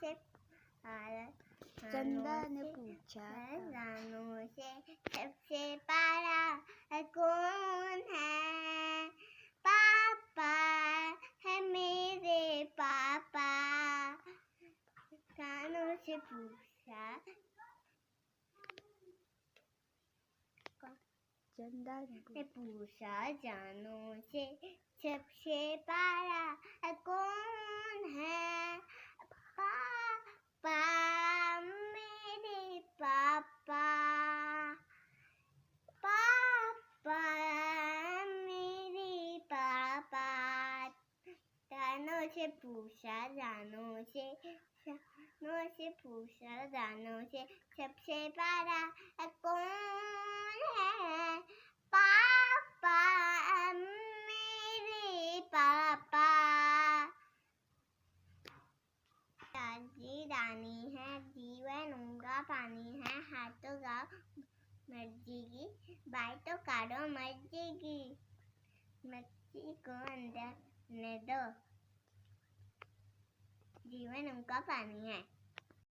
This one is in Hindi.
से चंदा ने पूछा जानों से सबसे प्यारा कौन है? पापा है मेरे पापा। जानों से पूछा चंदा ने पूछा जानों से सबसे प्यारा कौन है? पापा मेरे पापा। पापा मेरे पापा। जानों से पूछा जानों से पूछा जानों से सबसे प्यारा कौन है? पापा मेरे पापा। दादी रानी है जीवन उनका पानी है। हाथों गाओ मर्जी की बाई तो काटो मर्जी की। मर्जी को अंदर ने दो जीवन उनका पानी है।